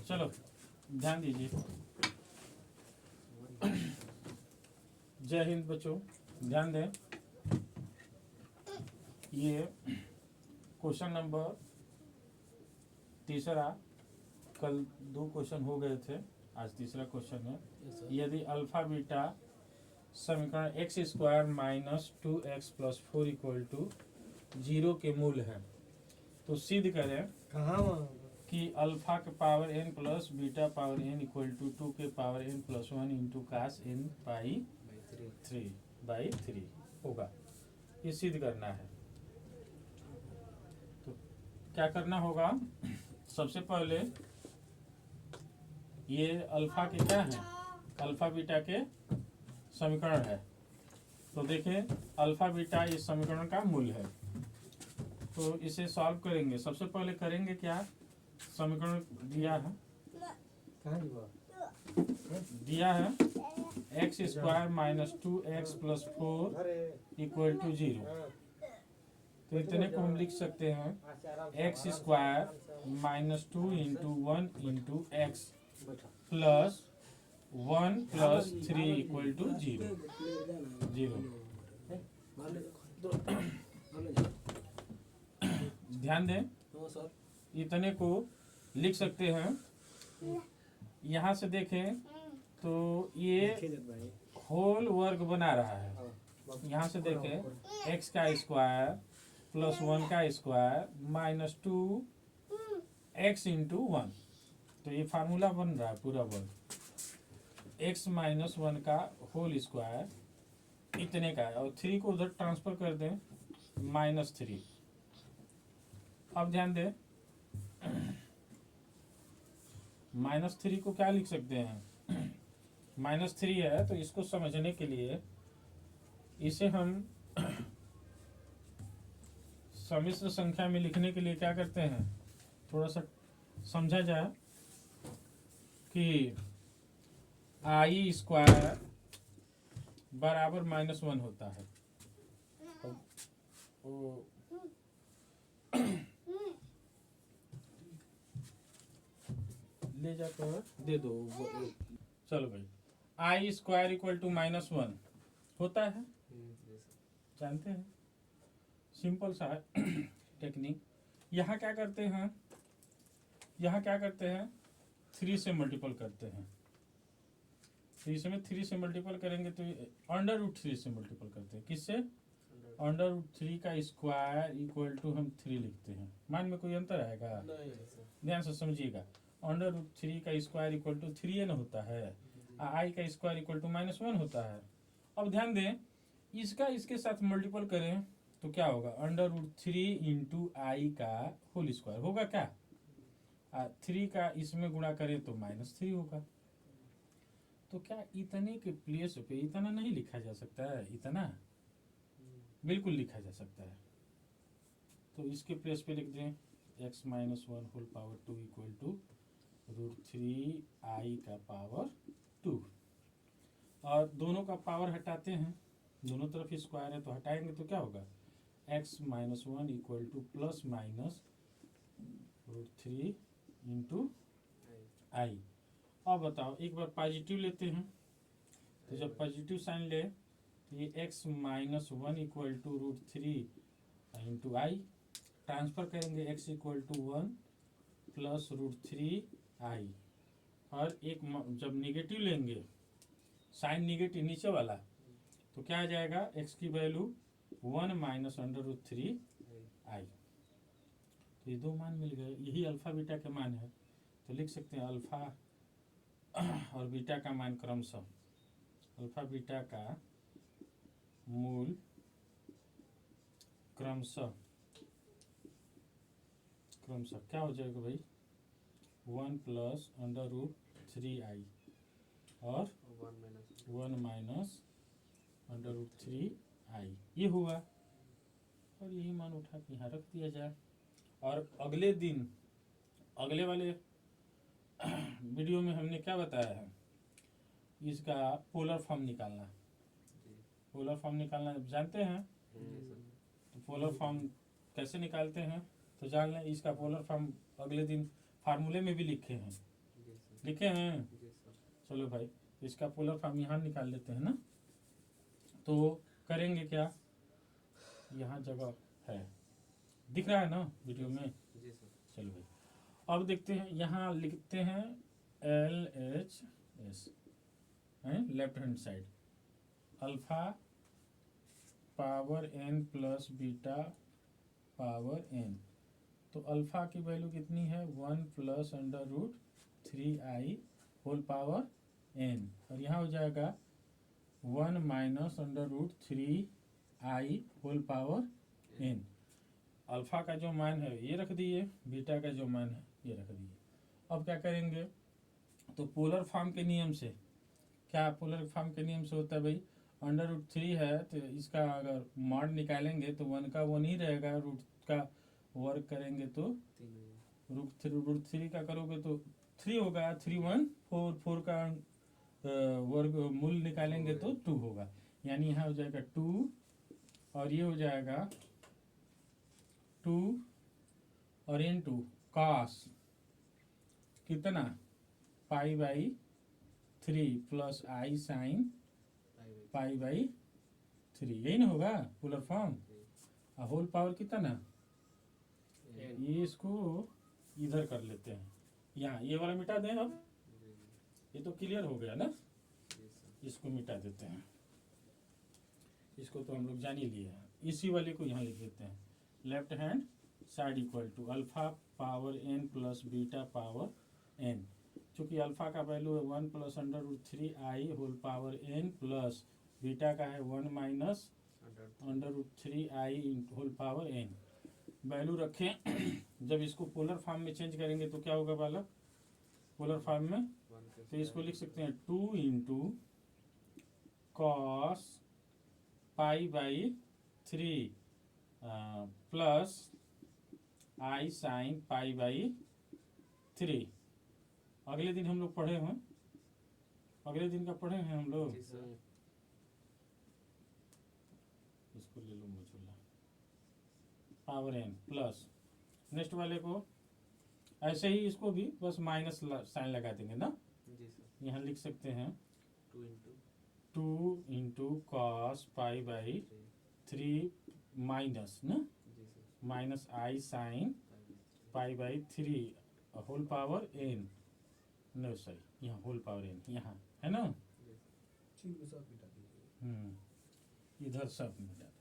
चलो ध्यान दीजिए। जय हिंद बच्चों, ध्यान दें। ये क्वेश्चन नंबर तीसरा, कल 2 क्वेश्चन हो गए थे, आज तीसरा क्वेश्चन है। यदि अल्फा बीटा समीकरण x² minus 2x plus 4 equal to 0 के मूल है तो सिद्ध करें कि अल्फा के power n plus beta power n equal to 2 के power n plus 1 into cos n by 3 होगा। ये सिद्ध करना है। तो क्या करना होगा? सबसे पहले ये अल्फा के क्या है, अल्फा बीटा के समीकरण है। तो देखें, अल्फा बीटा इस समीकरण का मूल है। तो इसे सॉल्व करेंगे। सबसे पहले करेंगे क्या, समीकरण दिया है x² minus 2x plus 4 equal to 0। तो इतने को हम लिख सकते हैं x² minus 2 into 1 into x plus 1 plus 3 equal to 0। ध्यान दें, इतने को लिख सकते हैं। यहाँ से देखें तो ये होल वर्ग बना रहा है। यहाँ से देखें x का स्क्वायर प्लस 1 का स्क्वायर माइनस 2x इंटू 1। तो ये फार्मूला बन रहा है पूरा वर्ग। x माइनस 1 का होल स्क्वायर इतने का है, और 3 को उधर ट्रांसफर कर दें -3। अब ध्यान दें, -3 को क्या लिख सकते हैं? -3 है तो इसको समझने के लिए इसे हम सम्मिश्र संख्या में लिखने के लिए क्या करते हैं, थोड़ा सा समझा जाए कि i² बराबर -1 होता है। ले जाकर दे दो। चलो भाई, i² इक्वल टू -1 होता है, जानते हैं, सिंपल सा टेक्निक। यहाँ क्या करते हैं, 3 से मल्टीपल करते हैं। 3 से मल्टीपल करेंगे तो √3 से मल्टीपल करते हैं। किससे? √3 का स्क्वायर इक्वल टू हम 3 लिखते हैं। मान में कोई अंतर आएगा? ध्यान से समझिएगा। √3 का स्क्वायर इक्वल टू 3 न होता है, i का स्क्वायर इक्वल टू -1 होता है। अब ध्यान दें, इसका इसके साथ मल्टीपल करें तो क्या होगा? √3 इंटू आई का होल स्क्वायर होगा क्या? 3 का इसमें गुणा करें तो -3 होगा। तो क्या इतने के प्लेस पे इतना नहीं लिखा जा सकता है? इतना बिल्कुल लिखा जा सकता है। तो इसके प्लेस पे लिख दें x minus 1 whole power 2 equal to √3i का पावर 2। और दोनों का पावर हटाते हैं, दोनों तरफ स्क्वायर है तो हटाएंगे तो क्या होगा? x minus 1 equal to plus minus √3 into i. अब बताओ, एक बार पॉजिटिव लेते हैं, तो जब पॉजिटिव साइन ले तो ये x minus 1 equal to √3 into i. Transfer करेंगे x equal to 1 plus √3i। और एक जब निगेटिव लेंगे, साइन निगेटिव नीचे वाला, तो क्या आ जाएगा? x की वैल्यू 1 माइनस √3i। तो ये 2 मान मिल गए। यही अल्फा बीटा के मान है। तो लिख सकते हैं अल्फा और बीटा का मान क्रमशः, अल्फा बीटा का मूल क्रमशः क्या हो जाएगा भाई? 1 प्लस √3i और 1 माइनस √3i। ये हुआ, और यही मान उठा के यहाँ रख दिया जाए। और अगले दिन, अगले वाले वीडियो में हमने क्या बताया है, इसका पोलर फॉर्म निकालना। पोलर फॉर्म निकालना जानते हैं? तो पोलर फॉर्म कैसे निकालते हैं तो जान लें। इसका पोलर फॉर्म अगले दिन फार्मूले में भी लिखे हैं। लिखे हैं? जी सर। चलो भाई, इसका पोलर फॉर्म यहाँ निकाल लेते हैं ना। तो करेंगे क्या, यहाँ जगह है, दिख रहा है ना वीडियो में? जी सर। चलो भाई, अब देखते हैं, यहाँ लिखते हैं LHS है left hand side, alpha power n plus beta power n। तो अल्फा की वैल्यू कितनी है, 1 plus under root 3i whole power n, और यहाँ हो जाएगा 1 minus under root 3i whole power n। Alpha का जो मान है ये रख दिए, बीटा का जो मान है ये रख दिए। अब क्या करेंगे, तो पोलर फॉर्म के नियम से, क्या पोलर फॉर्म के नियम से होता है भाई, अंडर रूट 3 है तो इसका अगर मॉड निकालेंगे तो 1 का 1 ही रहेगा, रूट का वर्ग करेंगे तो रूट थ्री का करोगे तो 3 होगा, 3 1 4, 4 का वर्ग मूल निकालेंगे तो 2 होगा, यानी यहाँ हो जाएगा 2 और ये हो जाएगा 2 और n2 कॉस कितना पाई by 3 plus i sine pi by 3, यही ना होगा पोलर फॉर्म। होल पावर कितना, ये इसको इधर कर लेते हैं, यहाँ ये वाला मिटा दें। अब ये तो क्लियर हो गया ना, इसको मिटा देते हैं, इसको तो हम लोग जान ही लिए हैं। इसी वाले को यहाँ लिख देते हैं, left hand side equal to alpha power n plus beta power n। चूँकि अल्फा का वैल्यू है 1 plus under root 3i whole power n plus beta का है 1 minus under root 3i whole power n। Value रखें जब इसको polar form में change करेंगे तो क्या होगा बालक, पोलर फॉर्म में तो इसको लिख सकते हैं 2 into cos pi by 3 plus i sine pi by 3। अगले दिन हम लोग पढ़े हैं, अगले दिन का पढ़े हैं हम लोग, इसको ले लो मुझे पावर n प्लस, नेक्स्ट वाले को ऐसे ही, इसको भी बस माइनस साइन लगा देंगे ना। जी सर। यहाँ लिख सकते हैं 2 into cos pi by 3 minus ना, minus i sine pi by 3 whole power n, no sorry यहाँ होल पावर n यहाँ है ना, इधर सब मिटा था,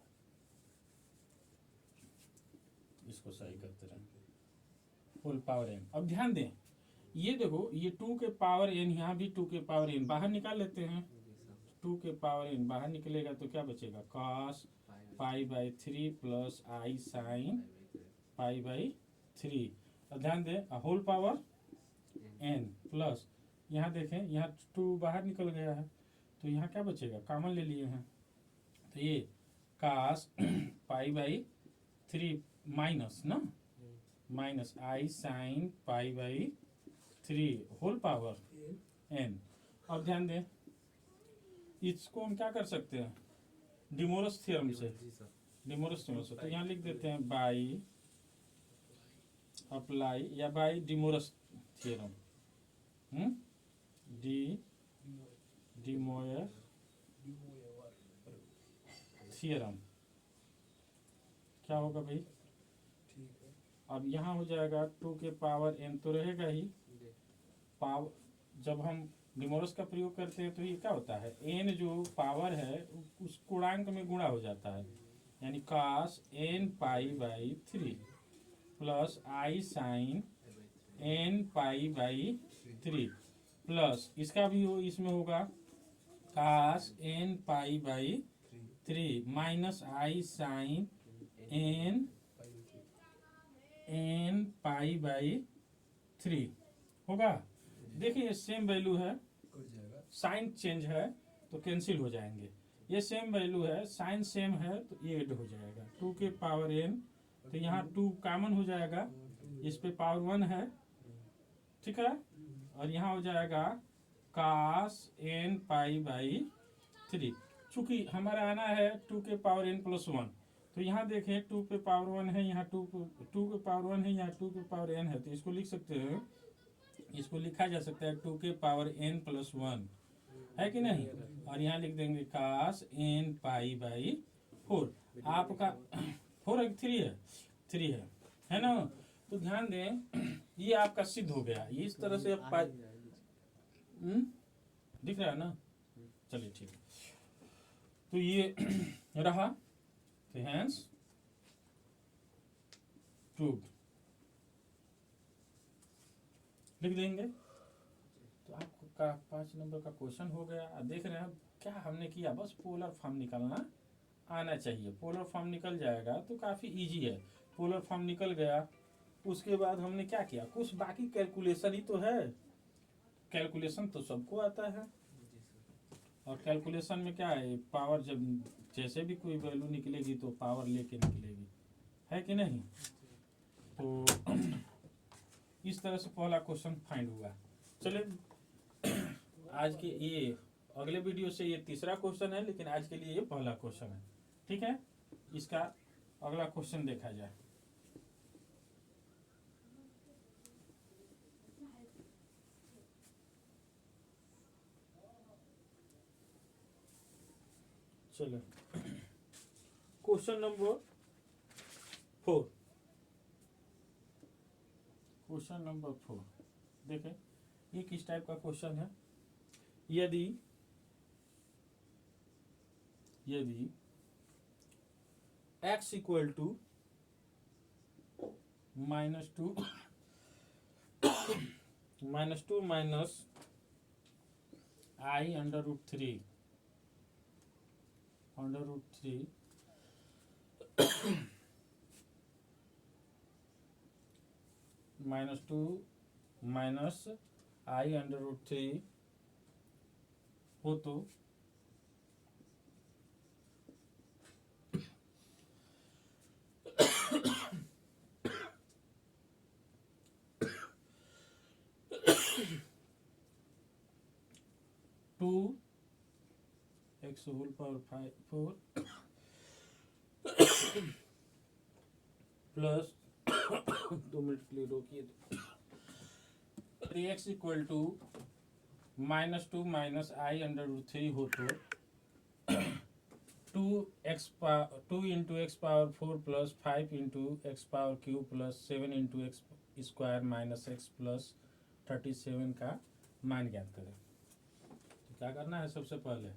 इसको सही करते रहेंगे, होल पावर n। अब ध्यान दें, ये देखो ये 2 के पावर n, यहाँ भी 2 के पावर n बाहर निकाल लेते हैं, 2 के पावर n बाहर निकलेगा तो क्या बचेगा, cos pi by 3 plus i sine pi by 3। अब ध्यान दें, होल पावर n प्लस, यहाँ देखें यहाँ 2 बाहर निकल गया है तो यहाँ क्या बचेगा, कॉमन ले लिए हैं तो ये cos पाई बाई 3 माइनस ना, minus i sine pi by 3 whole power n। अब ध्यान दें, इसको हम क्या कर सकते हैं, डिमोरस थ्योरम से, डिमोरस थ्योरम से, तो यहाँ लिख देते हैं बाई अप्लाई या बाई डिमोरस थ्योरम, डिमोयर थ्योरम क्या होगा भाई, अब यहाँ हो जाएगा 2 के पावर n तो रहेगा ही, पावर जब हम डिमोरस का प्रयोग करते हैं तो ये क्या होता है, n जो पावर है उस पूर्णांक में गुणा हो जाता है, यानी cos n pi by 3 plus i sine n pi by 3 plus इसका भी हो, इसमें होगा cos n pi by 3 minus i sine n pi by 3 होगा। देखिए सेम वैल्यू है, साइन चेंज है तो कैंसिल हो जाएंगे, ये सेम वैल्यू है, साइन सेम है तो ये ऐड हो जाएगा, 2 के पावर n तो यहाँ 2 कॉमन हो जाएगा, इस पे पावर 1 है, ठीक है, और यहाँ हो जाएगा cos n पाई बाई 3। चूंकि हमारा आना है 2 के पावर n प्लस 1, तो यहाँ देखें 2 पे पावर 1 है, यहाँ 2 के पावर 1 है, यहाँ 2 के पावर n है, तो इसको लिख सकते हैं इसको लिखा जा सकता है 2 के पावर n प्लस 1, है कि नहीं। और यहाँ लिख देंगे cos n पाई बाई 4। आपका 4 है 3 है, 3 है ना। तो ध्यान दें ये आपका सिद्ध हो गया। ये इस तरह से आप दिख रहा है ना। चलिए ठीक है, तो ये रहा, तो हैंस प्रूव्ड लिख देंगे। तो आपका 5 नंबर का क्वेश्चन हो गया। देख रहे हैं क्या हमने किया, बस पोलर फॉर्म निकालना आना चाहिए। पोलर फॉर्म निकल जाएगा तो काफ़ी इजी है। पोलर फॉर्म निकल गया, उसके बाद हमने क्या किया, कुछ बाकी कैलकुलेशन ही तो है। कैलकुलेशन तो सबको आता है, और कैलकुलेशन में क्या है, पावर जब जैसे भी कोई वैल्यू निकलेगी तो पावर लेके निकलेगी, है कि नहीं। तो इस तरह से पहला क्वेश्चन फाइंड हुआ। चलिए आज के ये अगले वीडियो से ये तीसरा क्वेश्चन है, लेकिन आज के लिए ये पहला क्वेश्चन है। ठीक है, इसका अगला क्वेश्चन देखा जाए। चलो क्वेश्चन नंबर 4। क्वेश्चन नंबर 4 देखें, ये किस टाइप का क्वेश्चन है। यदि x equal to -2 minus I √3 -2 minus I √3 हो तो two x whole power 4 plus 2 minute के लिए रोकिए। 3x equal to -2 minus I √3 हो तो 2 into x power 4 plus 5 into x power cube plus 7 into x square minus x plus 37 का मान ज्ञात करें। तो क्या करना है, सबसे पहले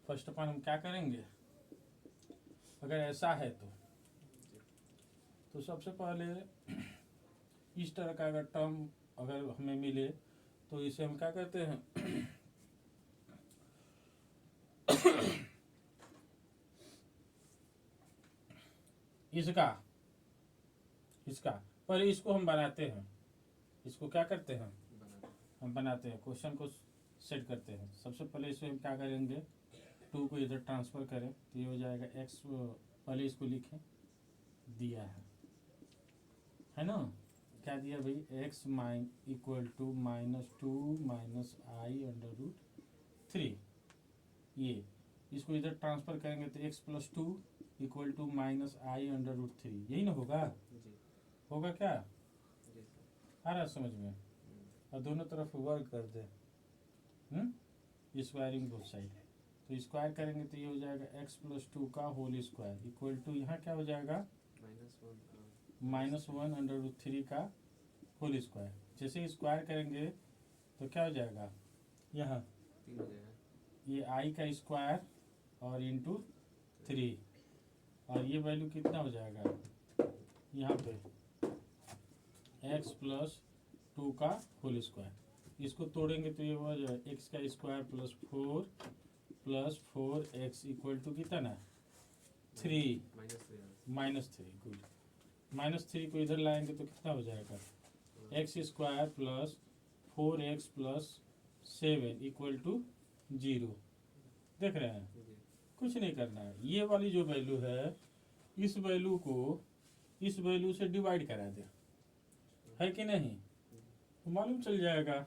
फर्स्ट ऑफ ऑल हम क्या करेंगे, अगर ऐसा है तो सबसे पहले इस तरह का अगर टर्म अगर हमें मिले तो इसे हम क्या कहते हैं इसका पहले इसको हम बनाते हैं। इसको क्या करते हैं, हम बनाते हैं, क्वेश्चन को सेट करते हैं। सबसे पहले इसे हम क्या करेंगे, 2 को इधर ट्रांसफर करें तो ये हो जाएगा x। पहले इसको लिखें, दिया है ना, क्या दिया भाई, x equal to -2 minus I √3। ये इसको इधर ट्रांसफर करेंगे तो x plus 2 equal to minus I √3, यही ना होगा। होगा क्या, आ रहा समझ में। और दोनों तरफ वर्क कर दे, स्क्वायरिंग बोथ साइड। तो स्क्वायर करेंगे तो ये हो जाएगा x प्लस 2 का होल स्क्वायर इक्वल टू यहाँ क्या हो जाएगा -1 √3 का होल स्क्वायर। जैसे स्क्वायर करेंगे तो क्या हो जाएगा, यहाँ ये I का स्क्वायर और इंटू 3, और ये वैल्यू कितना हो जाएगा यहाँ पे x प्लस 2 का होल स्क्वायर। इसको तोड़ेंगे तो ये हो जाएगा x का square plus 4x equal to कितना 3 -3। गुड, -3 को इधर लाएंगे तो कितना हो जाएगा x square plus 4x plus 7 equal to 0। देख रहे हैं, कुछ नहीं करना है। ये वाली जो वैल्यू है इस वैल्यू को इस वैल्यू से डिवाइड करा दे, है कि नहीं, तो मालूम चल जाएगा